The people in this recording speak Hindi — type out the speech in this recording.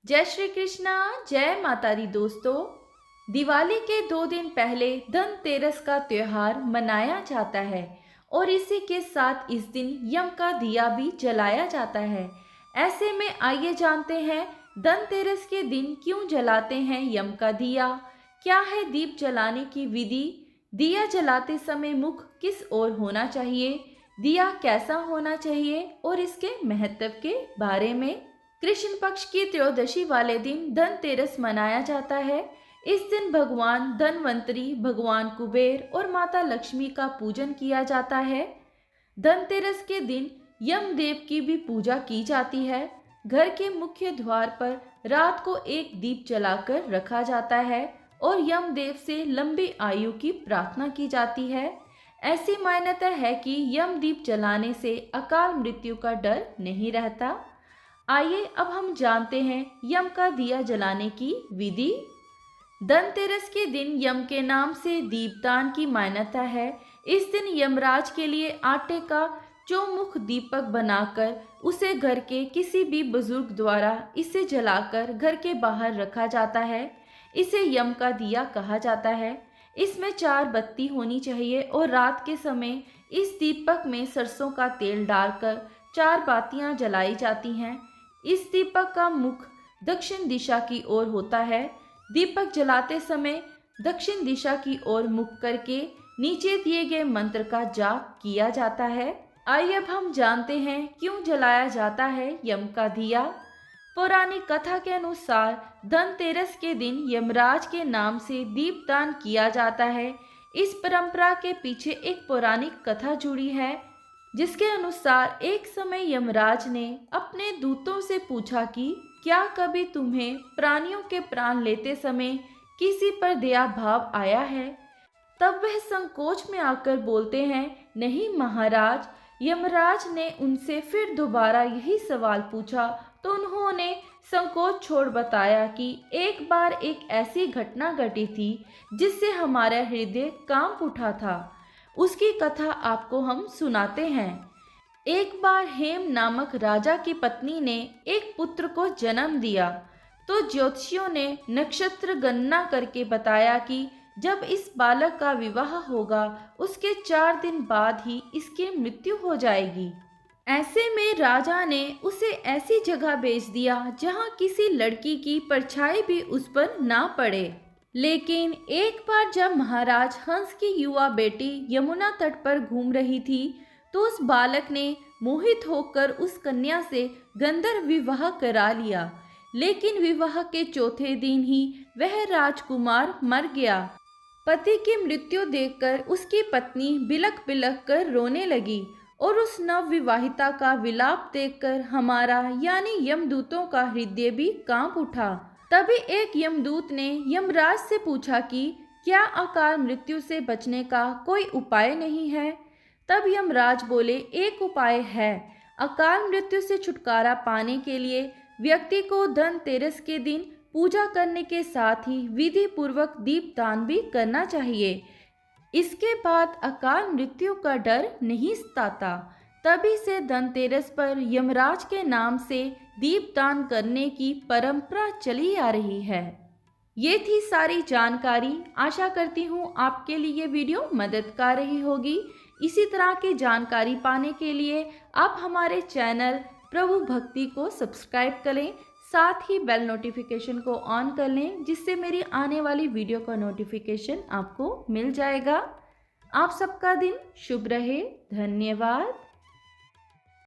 जय श्री कृष्णा, जय माता दी दोस्तों। दिवाली के 2 दिन पहले धनतेरस का त्योहार मनाया जाता है और इसी के साथ इस दिन यम का दिया भी जलाया जाता है। ऐसे में आइए जानते हैं धनतेरस के दिन क्यों जलाते हैं यम का दिया, क्या है दीप जलाने की विधि, दिया जलाते समय मुख किस ओर होना चाहिए, दिया कैसा होना चाहिए और इसके महत्व के बारे में। कृष्ण पक्ष की त्रयोदशी वाले दिन धनतेरस मनाया जाता है। इस दिन भगवान धनवंतरी, भगवान कुबेर और माता लक्ष्मी का पूजन किया जाता है। धनतेरस के दिन यमदेव की भी पूजा की जाती है। घर के मुख्य द्वार पर रात को एक दीप जलाकर रखा जाता है और यमदेव से लंबी आयु की प्रार्थना की जाती है। ऐसी मान्यता है कि यम दीप जलाने से अकाल मृत्यु का डर नहीं रहता। आइए अब हम जानते हैं यम का दिया जलाने की विधि। धनतेरस के दिन यम के नाम से दीपदान की मान्यता है। इस दिन यमराज के लिए आटे का चौमुख दीपक बनाकर उसे घर के किसी भी बुजुर्ग द्वारा इसे जलाकर घर के बाहर रखा जाता है। इसे यम का दिया कहा जाता है। इसमें 4 बत्ती होनी चाहिए और रात के समय इस दीपक में सरसों का तेल डालकर 4 बातियां जलाई जाती हैं। इस दीपक का मुख दक्षिण दिशा की ओर होता है। दीपक जलाते समय दक्षिण दिशा की ओर मुख करके नीचे दिए गए मंत्र का जाप किया जाता है। आइए अब हम जानते हैं क्यों जलाया जाता है यम का दिया। पौराणिक कथा के अनुसार धनतेरस के दिन यमराज के नाम से दीपदान किया जाता है। इस परंपरा के पीछे एक पौराणिक कथा जुड़ी है, जिसके अनुसार एक समय यमराज ने अपने दूतों से पूछा कि क्या कभी तुम्हें प्राणियों के प्राण लेते समय किसी पर दया भाव आया है। तब वह संकोच में आकर बोलते हैं, नहीं महाराज। यमराज ने उनसे फिर दोबारा यही सवाल पूछा तो उन्होंने संकोच छोड़ बताया कि एक बार एक ऐसी घटना घटी थी जिससे हमारा हृदय कांप उठा था। उसकी कथा आपको हम सुनाते हैं। एक बार हेम नामक राजा की पत्नी ने एक पुत्र को जन्म दिया तो ज्योतिषियों ने नक्षत्र गणना करके बताया कि जब इस बालक का विवाह होगा उसके 4 दिन बाद ही इसकी मृत्यु हो जाएगी। ऐसे में राजा ने उसे ऐसी जगह भेज दिया जहां किसी लड़की की परछाई भी उस पर ना पड़े। लेकिन एक बार जब महाराज हंस की युवा बेटी यमुना तट पर घूम रही थी तो उस बालक ने मोहित होकर उस कन्या से गंधर्व विवाह करा लिया। लेकिन विवाह के चौथे दिन ही वह राजकुमार मर गया। पति की मृत्यु देखकर उसकी पत्नी बिलख बिलख कर रोने लगी और उस नवविवाहिता का विलाप देखकर हमारा यानी यमदूतों का हृदय भी कांप उठा। तभी एक यमदूत ने यमराज से पूछा कि क्या अकाल मृत्यु से बचने का कोई उपाय नहीं है। तब यमराज बोले, एक उपाय है। अकाल मृत्यु से छुटकारा पाने के लिए व्यक्ति को धनतेरस के दिन पूजा करने के साथ ही विधि पूर्वक दीपदान भी करना चाहिए। इसके बाद अकाल मृत्यु का डर नहीं सताता। तभी से धनतेरस पर यमराज के नाम से दीपदान करने की परंपरा चली आ रही है। ये थी सारी जानकारी। आशा करती हूँ आपके लिए वीडियो मददगार रही होगी। इसी तरह की जानकारी पाने के लिए आप हमारे चैनल प्रभु भक्ति को सब्सक्राइब करें, साथ ही बेल नोटिफिकेशन को ऑन कर लें, जिससे मेरी आने वाली वीडियो का नोटिफिकेशन आपको मिल जाएगा। आप सबका दिन शुभ रहे। धन्यवाद।